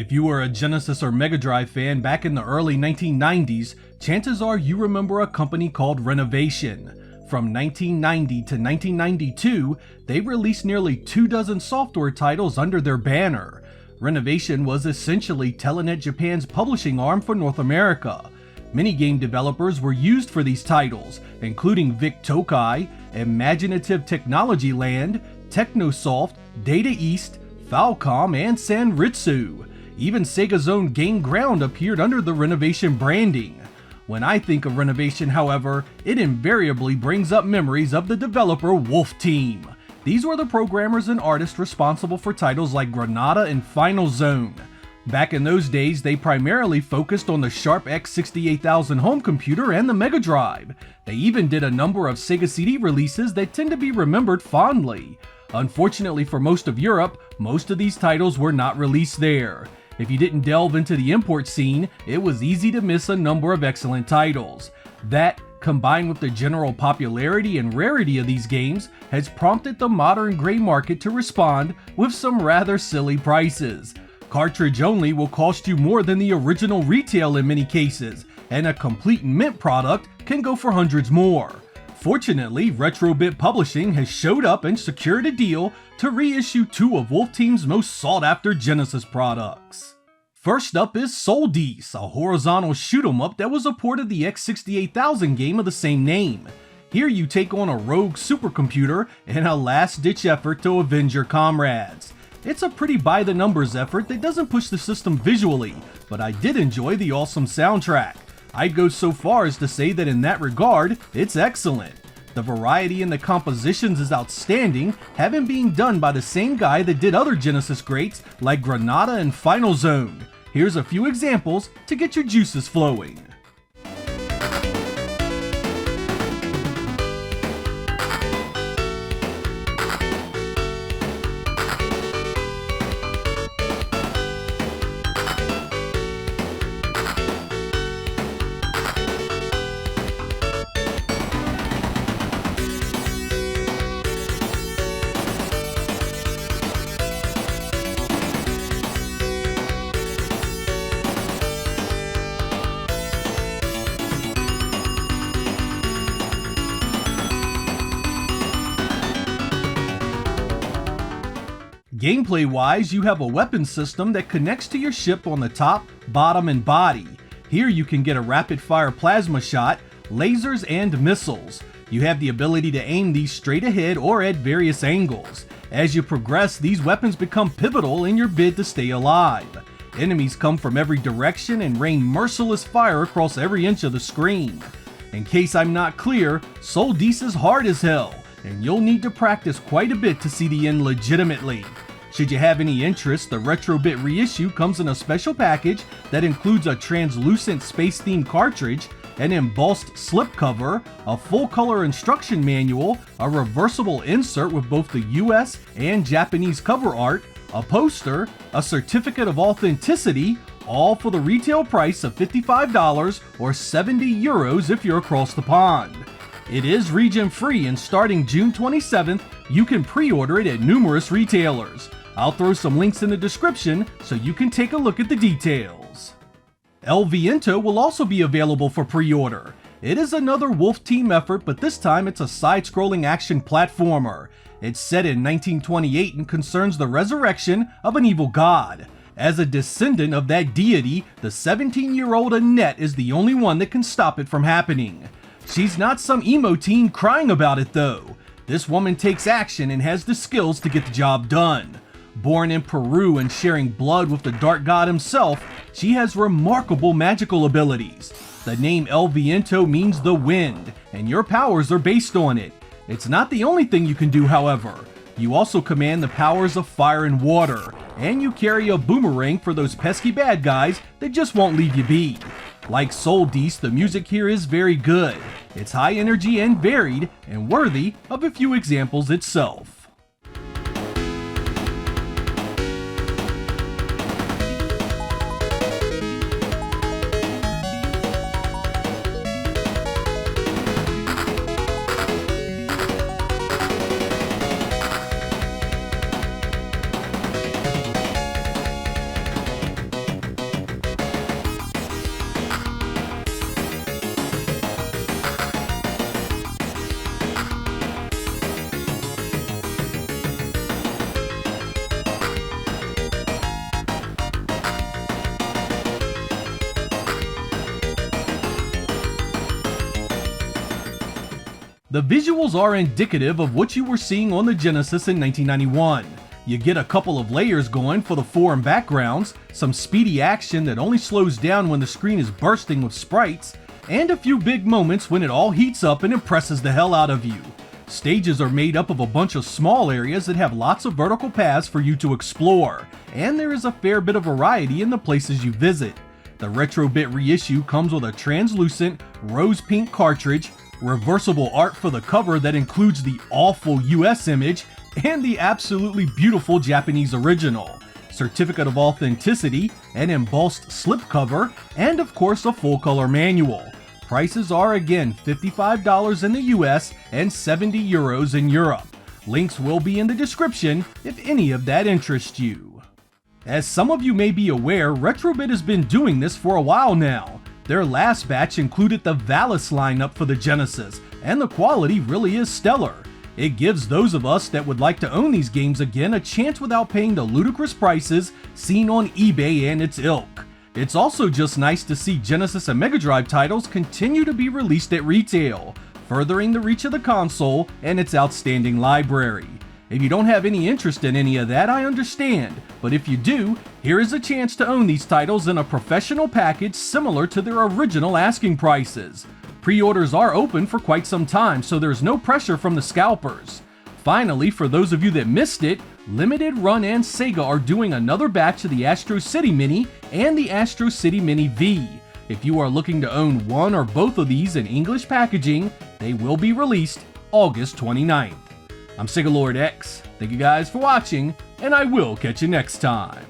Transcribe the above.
If you were a Genesis or Mega Drive fan back in the early 1990s, chances are you remember a company called Renovation. From 1990 to 1992, they released nearly 24 software titles under their banner. Renovation was essentially Telenet Japan's publishing arm for North America. Many game developers were used for these titles, including Vic Tokai, Imaginative Technology Land, Technosoft, Data East, Falcom, and Sanritsu. Even Sega's own Game Ground appeared under the Renovation branding. When I think of Renovation, however, it invariably brings up memories of the developer Wolf Team. These were the programmers and artists responsible for titles like Granada and Final Zone. Back in those days, they primarily focused on the Sharp X68000 home computer and the Mega Drive. They even did a number of Sega CD releases that tend to be remembered fondly. Unfortunately for most of Europe, most of these titles were not released there. If you didn't delve into the import scene, it was easy to miss a number of excellent titles. That, combined with the general popularity and rarity of these games, has prompted the modern gray market to respond with some rather silly prices. Cartridge only will cost you more than the original retail in many cases, and a complete mint product can go for hundreds more. Fortunately, Retrobit Publishing has showed up and secured a deal to reissue two of Wolf Team's most sought-after Genesis products. First up is Sol-Deace, a horizontal shoot-'em-up that was a port of the X68000 game of the same name. Here you take on a rogue supercomputer in a last-ditch effort to avenge your comrades. It's a pretty by-the-numbers effort that doesn't push the system visually, but I did enjoy the awesome soundtrack. I'd go so far as to say that in that regard, it's excellent. The variety in the compositions is outstanding, having been done by the same guy that did other Genesis greats like Granada and Final Zone. Here's a few examples to get your juices flowing. Gameplay-wise, you have a weapon system that connects to your ship on the top, bottom, and body. Here you can get a rapid-fire plasma shot, lasers, and missiles. You have the ability to aim these straight ahead or at various angles. As you progress, these weapons become pivotal in your bid to stay alive. Enemies come from every direction and rain merciless fire across every inch of the screen. In case I'm not clear, Sol-Deace is hard as hell, and you'll need to practice quite a bit to see the end legitimately. Should you have any interest, the Retrobit reissue comes in a special package that includes a translucent space-themed cartridge, an embossed slipcover, a full-color instruction manual, a reversible insert with both the US and Japanese cover art, a poster, a certificate of authenticity, all for the retail price of $55 or €70 if you're across the pond. It is region-free, and starting June 27th, you can pre-order it at numerous retailers. I'll throw some links in the description so you can take a look at the details. Viento will also be available for pre-order. It is another Wolf Team effort, but this time it's a side-scrolling action platformer. It's set in 1928 and concerns the resurrection of an evil god. As a descendant of that deity, the 17-year-old Annette is the only one that can stop it from happening. She's not some emo teen crying about it though. This woman takes action and has the skills to get the job done. Born in Peru and sharing blood with the dark god himself, she has remarkable magical abilities. The name Viento means the wind, and your powers are based on it. It's not the only thing you can do, however. You also command the powers of fire and water, and you carry a boomerang for those pesky bad guys that just won't leave you be. Like Sol-Deace, the music here is very good. It's high energy and varied, and worthy of a few examples itself. The visuals are indicative of what you were seeing on the Genesis in 1991. You get a couple of layers going for the foreign backgrounds, some speedy action that only slows down when the screen is bursting with sprites, and a few big moments when it all heats up and impresses the hell out of you. Stages are made up of a bunch of small areas that have lots of vertical paths for you to explore, and there is a fair bit of variety in the places you visit. The Retrobit reissue comes with a translucent, rose pink cartridge, reversible art for the cover that includes the awful US image, and the absolutely beautiful Japanese original, certificate of authenticity, an embossed slipcover, and of course a full color manual. Prices are again $55 in the US and 70 euros in Europe. Links will be in the description if any of that interests you. As some of you may be aware, Retrobit has been doing this for a while now. Their last batch included the Valis lineup for the Genesis, and the quality really is stellar. It gives those of us that would like to own these games again a chance without paying the ludicrous prices seen on eBay and its ilk. It's also just nice to see Genesis and Mega Drive titles continue to be released at retail, furthering the reach of the console and its outstanding library. If you don't have any interest in any of that, I understand, but if you do, here is a chance to own these titles in a professional package similar to their original asking prices. Pre-orders are open for quite some time, so there's no pressure from the scalpers. Finally, for those of you that missed it, Limited Run and Sega are doing another batch of the Astro City Mini and the Astro City Mini V. If you are looking to own one or both of these in English packaging, they will be released August 29th. I'm Sega Lord X. Thank you guys for watching, and I will catch you next time.